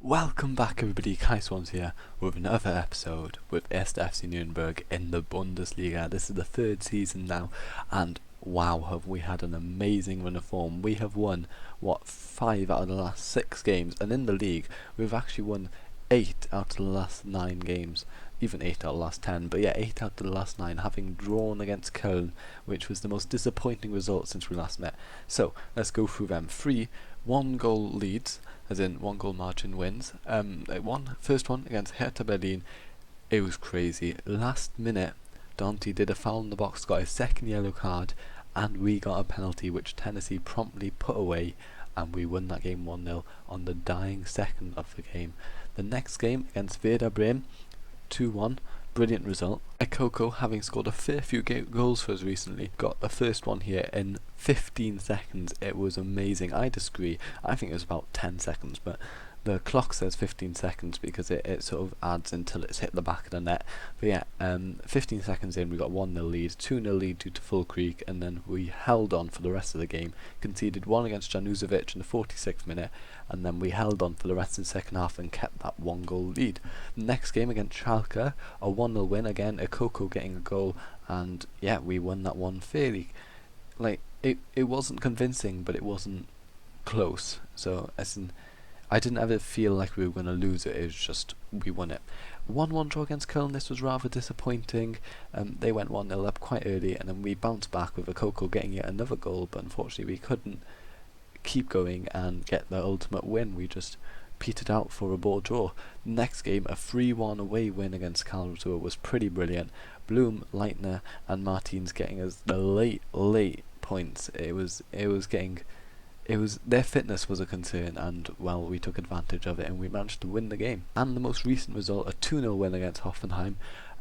Welcome back everybody, Kai Swans here with another episode with 1. FC Nürnberg in the Bundesliga. This is the third season now, and wow, have we had an amazing run of form. We have won, 5 out of the last 6 games, and in the league we've actually won 8 out of the last 9 games, even 8 out of the last 10, but yeah, 8 out of the last 9, having drawn against Köln, which was the most disappointing result since we last met. So, let's go through them. 3 1-goal leads, as in 1-goal margin wins. First one against Hertha Berlin, it was crazy. Last minute, Dante did a foul in the box, got his second yellow card, and we got a penalty which Tennessee promptly put away, and we won that game 1-0 on the dying second of the game. The next game against Werder Bremen, 2-1, brilliant result. Ekoko, having scored a fair few goals for us recently, got the first one here in 15 seconds. It was amazing. I disagree. I think it was about 10 seconds, but the clock says 15 seconds because it sort of adds until it's hit the back of the net. But yeah, 15 seconds in, we got 1-0 lead, 2-0 lead due to Full Creek, and then we held on for the rest of the game. Conceded one against Januzovic in the 46th minute, and then we held on for the rest of the second half and kept that 1-goal lead. Next game against Schalke, a 1-0 win, again Ekoko getting a goal, and yeah, we won that one fairly. It wasn't convincing, but it wasn't close. So as in, I didn't ever feel like we were going to lose it. It was just we won it. 1-1 draw against Köln. This was rather disappointing. They went 1-0 up quite early, and then we bounced back with Ekoko getting yet another goal. But unfortunately, we couldn't keep going and get the ultimate win. We just petered out for a ball draw. Next game, a 3-1 away win against Karlsruhe was pretty brilliant. Bloom, Leitner, and Martins getting us the late points. Their fitness was a concern, and well, we took advantage of it and we managed to win the game. And the most recent result, a 2-0 win against Hoffenheim.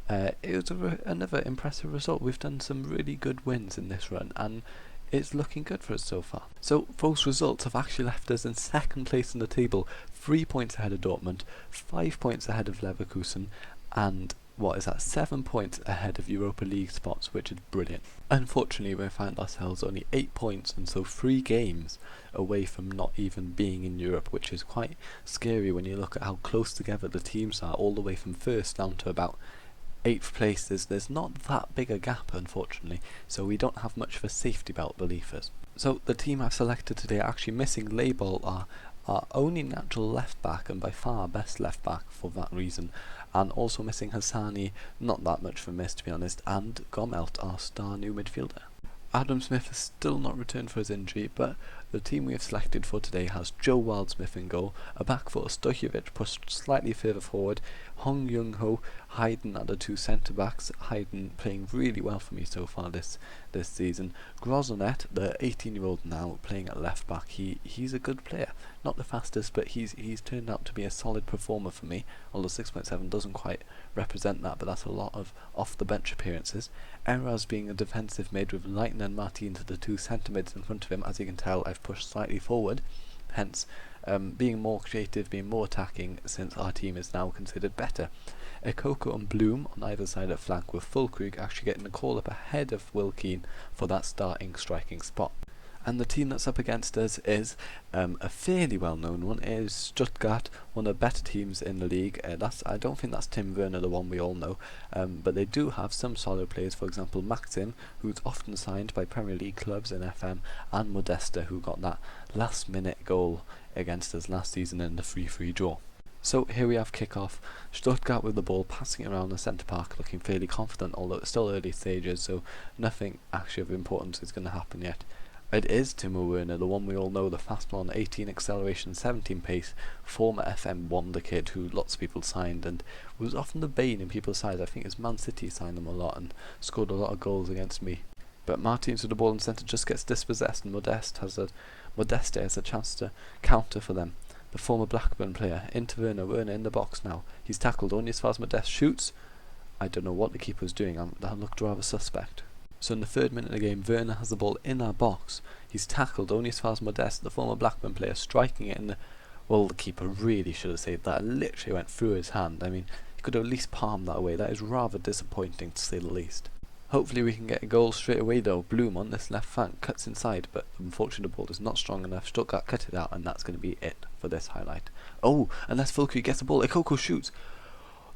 It was another impressive result. We've done some really good wins in this run, and it's looking good for us so far. So those results have actually left us in second place in the table, 3 points ahead of Dortmund, 5 points ahead of Leverkusen, and 7 points ahead of Europa League spots, which is brilliant. Unfortunately, we found ourselves only 8 points, and so 3 games away from not even being in Europe, which is quite scary when you look at how close together the teams are, all the way from first down to about 8th place. There's not that big a gap, unfortunately, so we don't have much of a safety belt beneath us. So the team I've selected today are actually missing Leibol, our only natural left back, and by far our best left back for that reason, and also missing Hassani, not that much of a miss to be honest, and Gomelt, our star new midfielder. Adam Smith has still not returned for his injury, but the team we have selected for today has Joe Wildsmith in goal, a back four Stojovic pushed slightly further forward, Hong Jung-ho, Hayden are the 2 centre-backs, Hayden playing really well for me so far this season. Grozonet, the 18-year-old now, playing at left-back, he's a good player. Not the fastest, but he's turned out to be a solid performer for me, although 6.7 doesn't quite represent that, but that's a lot of off-the-bench appearances. Eras being a defensive mid with Leitner and Martin to the 2 centre-mids in front of him. As you can tell, I've pushed slightly forward, hence being more creative, being more attacking, since our team is now considered better. Ekoko and Bloom on either side of flank, with Full Creek actually getting the call up ahead of Will Keane for that starting striking spot. And the team that's up against us is a fairly well-known one. It is Stuttgart, one of the better teams in the league. I don't think that's Tim Werner, the one we all know, but they do have some solid players. For example, Maxim, who's often signed by Premier League clubs in FM, and Modesta, who got that last-minute goal against us last season in the 3-3 draw. So here we have kick-off. Stuttgart with the ball, passing it around the centre park, looking fairly confident, although it's still early stages, so nothing actually of importance is going to happen yet. It is Timo Werner, the one we all know, the fast one, 18 acceleration, 17 pace, former FM wonder kid who lots of people signed and was often the bane in people's eyes. I think his Man City signed him a lot and scored a lot of goals against me. But Martins with the ball in centre just gets dispossessed, and Modeste has a chance to counter for them. The former Blackburn player, into Werner in the box now. He's tackled only as far as Modeste shoots. I don't know what the keeper was doing, that looked rather suspect. So in the 3rd minute of the game, Werner has the ball in our box. He's tackled only as far as Modeste, the former Blackburn player, striking it in the... Well, the keeper really should have saved that. It literally went through his hand. I mean, he could have at least palmed that away. That is rather disappointing, to say the least. Hopefully we can get a goal straight away though. Bloom on this left flank cuts inside, but unfortunately the ball is not strong enough. Stuttgart cut it out, and that's going to be it for this highlight. Oh, unless Fulke gets the ball, Ekoko shoots.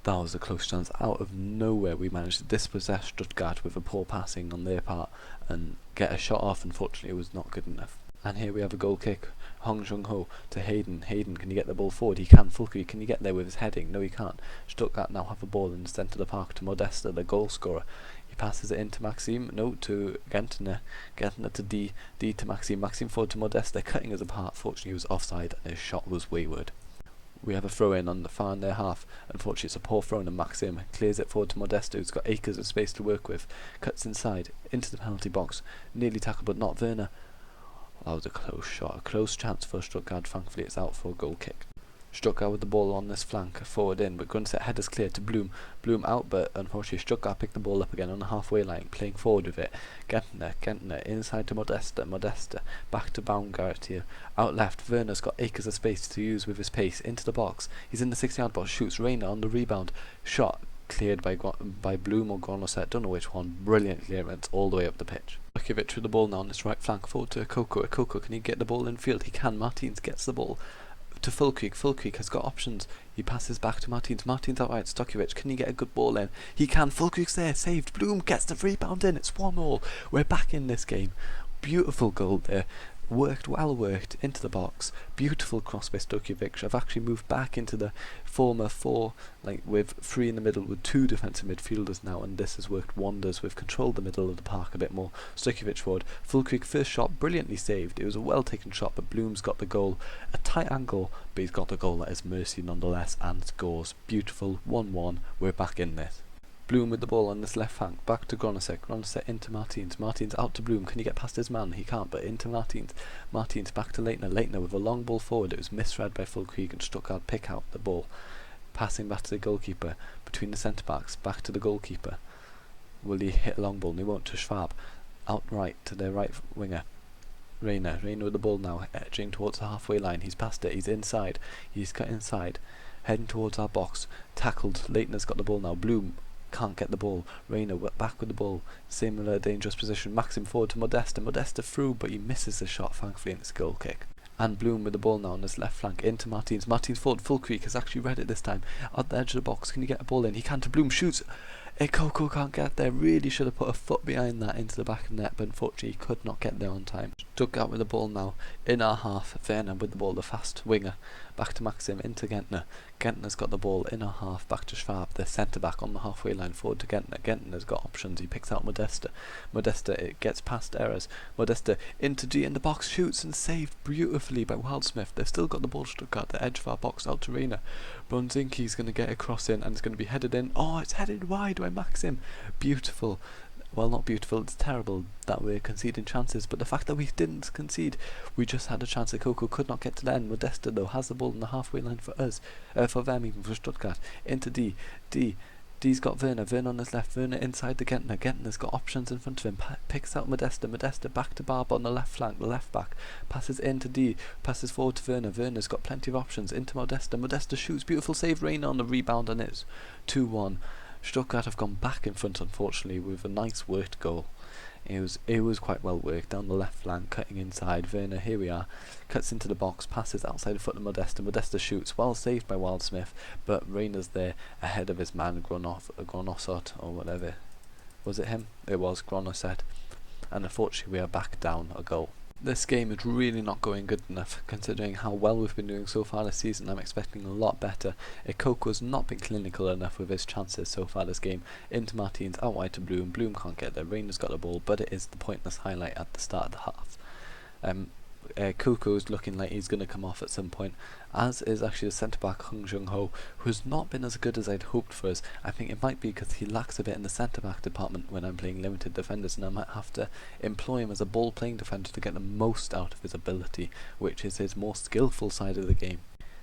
That was a close chance. Out of nowhere we managed to dispossess Stuttgart with a poor passing on their part and get a shot off. Unfortunately it was not good enough. And here we have a goal kick. Hong Jung-ho to Hayden. Hayden, can you get the ball forward? He can. Fulke, can you get there with his heading? No, he can't. Stuttgart now have the ball in the centre of the park to Modesta, the goal scorer. He passes it into Maxim. No, to Gentner. Gentner to D. D to Maxim. Maxim forward to Modesta. Cutting us apart. Fortunately, he was offside and his shot was wayward. We have a throw-in on the far in their half. Unfortunately, it's a poor throw-in, and Maxim clears it forward to Modesta, who's got acres of space to work with. Cuts inside, into the penalty box. Nearly tackled, but not Werner. That was a close shot, a close chance for Stuttgart. Thankfully it's out for a goal kick. Stuttgart with the ball on this flank, forward in, but Gunset headers clear to Bloom. Bloom out, but unfortunately Stuttgart picked the ball up again on the halfway line, playing forward with it. Gentner inside to Modesta, Modesta back to Baumgart here. Out left, Werner's got acres of space to use with his pace, into the box. He's in the 6-yard box, shoots Reina on the rebound. Shot cleared by Bloom or Gronoset, don't know which one. Brilliant clearance all the way up the pitch. Lukovic with the ball now on this right flank, forward to Ekoko. Ekoko, can he get the ball in field? He can. Martins gets the ball to Fulke. Fulke has got options. He passes back to Martins. Martins outright. Stukovic, can he get a good ball in? He can. Fulke's there, saved. Bloom gets the rebound in. It's 1-1. We're back in this game. Beautiful goal there. Well worked into the box. Beautiful cross by Stukovic. I've actually moved back into the former 4, like with 3 in the middle with 2 defensive midfielders now, and this has worked wonders. We've controlled the middle of the park a bit more. Stukovic forward. Fulke first shot brilliantly saved. It was a well taken shot, but Bloom's got the goal. A tight angle, but he's got the goal that is mercy nonetheless, and scores. Beautiful. 1-1. We're back in this. Bloom with the ball on this left flank, back to Gronoset. Gronoset into Martins. Martins out to Bloom. Can he get past his man? He can't, but into Martins. Martins back to Leitner. Leitner with a long ball forward. It was misread by Fulke, and Stuttgart pick out the ball. Passing back to the goalkeeper. Between the centre backs. Back to the goalkeeper. Will he hit a long ball? No, he won't. To Schwab. Out right to their right winger. Reina with the ball now, edging towards the halfway line. He's past it. He's inside. He's cut inside. Heading towards our box. Tackled. Leitner's got the ball now. Bloom can't get the ball. Reina back with the ball. Similar dangerous position. Maxim forward to Modesta. Modesta through, but he misses the shot, thankfully, and it's a goal kick. And Bloom with the ball now on his left flank into Martins. Martins forward. Fulke has actually read it this time. At the edge of the box. Can he get a ball in? He can to Bloom. Shoots. Ekoko can't get there. Really should have put a foot behind that into the back of the net, but unfortunately he could not get there on time. Stuttgart with the ball now in our half. Werner with the ball, the fast winger. Back to Maxim, into Gentner. Gentner's got the ball in our half, back to Schwab, the centre back on the halfway line, forward to Gentner. Gentner's got options. He picks out Modesta. Modesta, it gets past errors. Modesta into D in the box, shoots and saved beautifully by Wildsmith. They've still got the ball, Stuttgart, the edge of our box, out to Reina. Bronzinski's going to get a cross in, and it's going to be headed in. Oh, it's headed wide by Maxim. Beautiful. Well, not beautiful, it's terrible that we're conceding chances, but the fact that we didn't concede, we just had a chance that Coco could not get to the end. Modesta, though, has the ball in the halfway line for us, for them, even for Stuttgart. Into D. D's got Werner on his left, Werner inside the Gentner. Gentner's got options in front of him, picks out Modesta back to Barb on the left flank, the left back, passes into D, passes forward to Werner. Werner's got plenty of options, into Modesta shoots, beautiful save, Reina on the rebound, and it's 2-1. Stuttgart have gone back in front, unfortunately, with a nice worked goal. It was quite well worked down the left flank, cutting inside. Werner, here we are, cuts into the box, passes outside the foot of Modesta. Modesta shoots, well saved by Wildsmith, but Reina's there ahead of his man, Gronosot, or whatever. Was it him? It was Gronoset. And unfortunately, we are back down a goal. This game is really not going good enough, considering how well we've been doing so far this season. I'm expecting a lot better. Ikoko's not been clinical enough with his chances so far this game. Into Martins, out wide to Bloom. Bloom can't get there. Reina's got the ball, but it is the pointless highlight at the start of the half. Kuko's looking like he's going to come off at some point, as is actually the centre-back Hong Jung-ho, who has not been as good as I'd hoped for us. I think it might be because he lacks a bit in the centre-back department when I'm playing limited defenders, and I might have to employ him as a ball-playing defender to get the most out of his ability, which is his more skillful side of the game.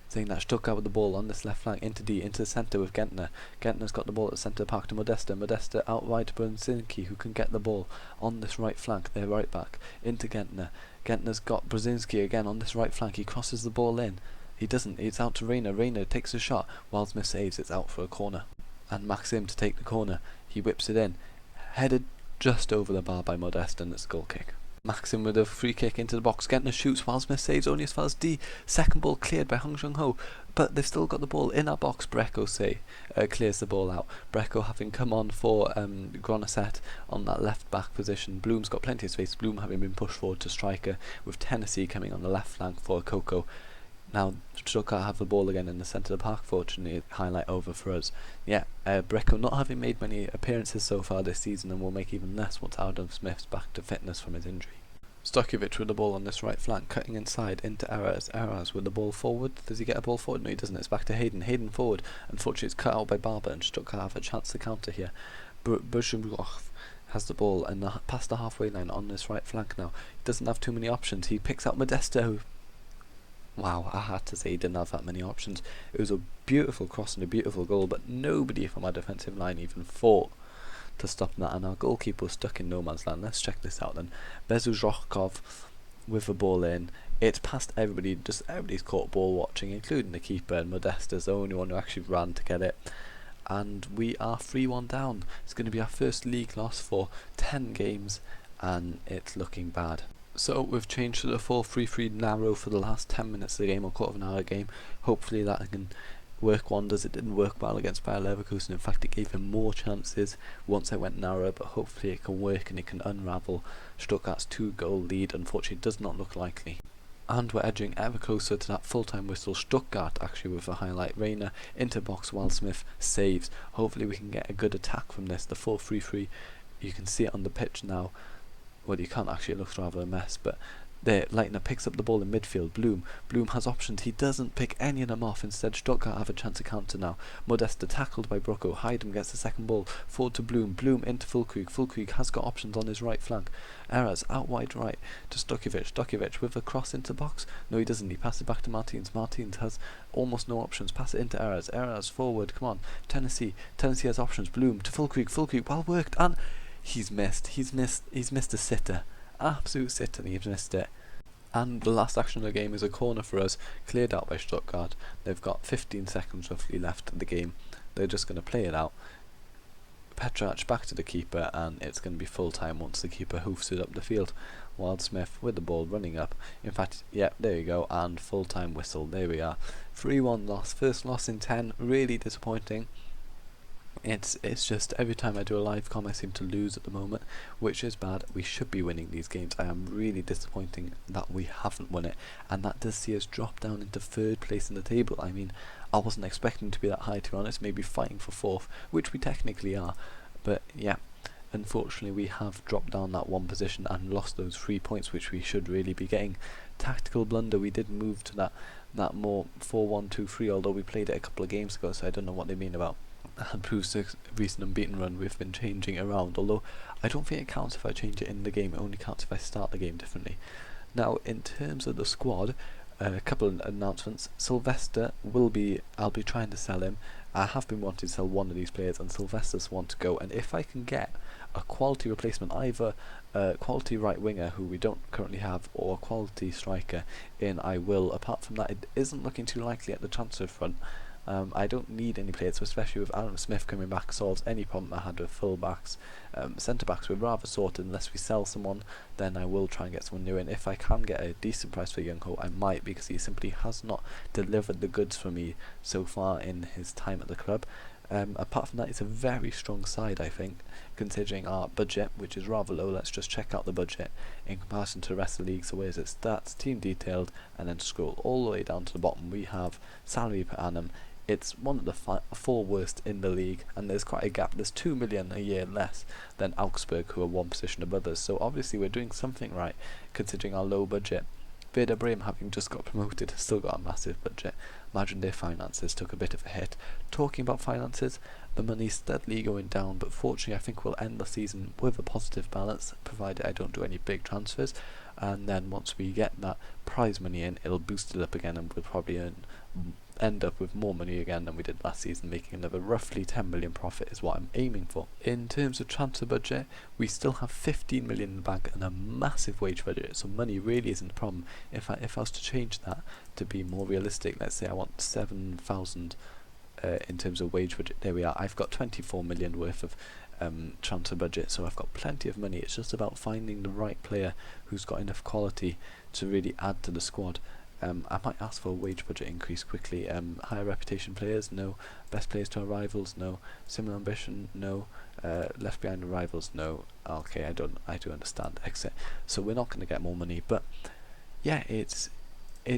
Saying that, Stuttgart with the ball on this left flank, into D, into the centre with Gentner. Gentner's got the ball at the centre park to Modesta. Modesta out wide to Brzezinski, who can get the ball on this right flank, their right back, into Gentner. Gentner's got Brzezinski again on this right flank. He crosses the ball in. He doesn't. It's out to Reina. Reina takes a shot. Wildsmith saves. It's out for a corner. And Maxim to take the corner. He whips it in. Headed just over the bar by Modeste, and it's a goal kick. Maxim with a free kick into the box, getting a shoot while Smith saves only as far as D. Second ball cleared by Hong Jung Ho, but they've still got the ball in our box. Brecco clears the ball out. Brecco having come on for Gronisset on that left back position. Bloom's got plenty of space. Bloom having been pushed forward to striker, with Tennessee coming on the left flank for Coco. Now Stuttgart have the ball again in the centre of the park, fortunately. Highlight over for us. Yeah, Brecco not having made many appearances so far this season, and will make even less once Adam Smith's back to fitness from his injury. Stokovic with the ball on this right flank, cutting inside into Aras with the ball forward. Does he get a ball forward? No, he doesn't. It's back to Hayden. Hayden forward. Unfortunately, it's cut out by Barber, and Stuttgart have a chance to counter here. Bujumroch has the ball and past the halfway line on this right flank now. He doesn't have too many options. He picks out Modesto. Wow, I had to say he didn't have that many options. It was a beautiful cross and a beautiful goal, but nobody from our defensive line even fought to stop that, and our goalkeeper was stuck in no man's land. Let's check this out then. Bezuzhokov with the ball in. It's past everybody, just everybody's caught ball watching, including the keeper, and Modesta's the only one who actually ran to get it. And we are 3-1 down. It's going to be our first league loss for 10 games, and it's looking bad. So we've changed to the 4-3-3 narrow for the last 10 minutes of the game, or quarter of an hour game. Hopefully that can work wonders. It didn't work well against Bayer Leverkusen. In fact, it gave him more chances once I went narrow, but hopefully it can work and it can unravel Stuttgart's 2-goal lead. Unfortunately, it does not look likely. And we're edging ever closer to that full-time whistle. Stuttgart actually with a highlight. Reina into box while Smith saves. Hopefully we can get a good attack from this. The 4-3-3, you can see it on the pitch now. Well, you can't actually, it looks rather a mess, but there, Leitner picks up the ball in midfield. Bloom has options. He doesn't pick any of them off. Instead, Stuttgart have a chance to counter now. Modeste tackled by Brocco. Heidem gets the second ball. Forward to Bloom. Bloom into Füllkrug. Füllkrug has got options on his right flank. Eras out wide right to Stokovic. Stokovic with a cross into box. No, he doesn't. He passes it back to Martins. Martins has almost no options. Pass it into Eras. Eras forward. Come on. Tennessee has options. Bloom to Füllkrug. Füllkrug, well worked. And he's missed a sitter. Absolute sitter, he's missed it. And the last action of the game is a corner for us, cleared out by Stuttgart. They've got 15 seconds roughly left of the game. They're just going to play it out. Petrach back to the keeper, and it's going to be full time once the keeper hoofs it up the field. Wild Smith with the ball running up. In fact, yeah, there you go, and full time whistle. There we are. 3-1 loss, first loss in 10. Really disappointing. It's just every time I do a live com I seem to lose at the moment, which is bad. We should be winning these games. I am really disappointing that we haven't won it, and that does see us drop down into 3rd place in the table. I mean, I wasn't expecting to be that high, to be honest, maybe fighting for 4th, which we technically are, but yeah, unfortunately we have dropped down that 1 position and lost those 3 points which we should really be getting. Tactical blunder, we did move to that more 4-1-2-3, although we played it a couple of games ago, so I don't know what they mean about and proves the recent unbeaten run we've been changing around, although I don't think it counts if I change it in the game. It only counts if I start the game differently. Now in terms of the squad, a couple of announcements. Sylvester I'll be trying to sell him. I have been wanting to sell one of these players, and Sylvester's one to go, and if I can get a quality replacement, either a quality right winger who we don't currently have or a quality striker in, I will. Apart from that, it isn't looking too likely at the transfer front. I don't need any players, so especially with Adam Smith coming back solves any problem I had with full backs. Centre backs we're rather sorted. Unless we sell someone, then I will try and get someone new in. If I can get a decent price for Young Ho, I might, because he simply has not delivered the goods for me so far in his time at the club. Apart from that, it's a very strong side, I think, considering our budget, which is rather low. Let's just check out the budget in comparison to the rest of the league. So where's it? Stats, team detailed, and then scroll all the way down to the bottom. We have salary per annum. It's one of the 4 worst in the league, and there's quite a gap. There's 2 million a year less than Augsburg, who are 1 position above us. So obviously we're doing something right, considering our low budget. Werder Bremen, having just got promoted, has still got a massive budget. Imagine their finances took a bit of a hit. Talking about finances, the money's steadily going down, but fortunately I think we'll end the season with a positive balance, provided I don't do any big transfers. And then once we get that prize money in, it'll boost it up again, and we'll probably end up with more money again than we did last season, making another roughly 10 million profit is what I'm aiming for. In terms of transfer budget, we still have 15 million in the bank and a massive wage budget, so money really isn't the problem. If I was to change that to be more realistic, let's say I want 7,000 in terms of wage budget, there we are. I've got 24 million worth of transfer budget, so I've got plenty of money. It's just about finding the right player who's got enough quality to really add to the squad. I might ask for a wage budget increase quickly. Higher reputation players, no. Best players to our rivals, no. Similar ambition, no. Left behind the rivals, no. Okay, I do understand. Exit. So we're not going to get more money, but yeah, it's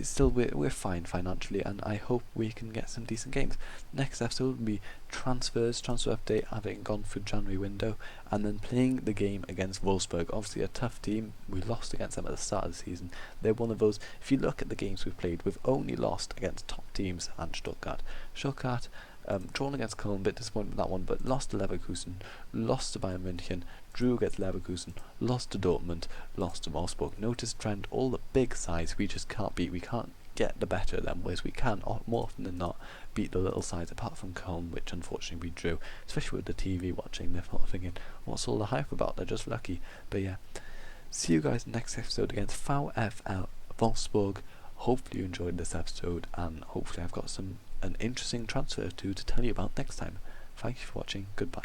still, we're fine financially, and I hope we can get some decent games. Next episode will be transfer update, having gone through January window, and then playing the game against Wolfsburg. Obviously a tough team. We lost against them at the start of the season. They're one of those, if you look at the games we've played, we've only lost against top teams and Stuttgart. Drawn against Cologne, a bit disappointed with that one, but lost to Leverkusen, lost to Bayern München, drew against Leverkusen, lost to Dortmund, lost to Wolfsburg. Notice trend, all the big sides we just can't beat. We can't get the better of them, whereas we can, more often than not, beat the little sides, apart from Cologne, which unfortunately we drew. Especially with the TV watching, they're not thinking, what's all the hype about? They're just lucky. But yeah, see you guys next episode against VfL Wolfsburg. Hopefully you enjoyed this episode, and hopefully I've got an interesting transfer to tell you about next time. Thank you for watching. Goodbye.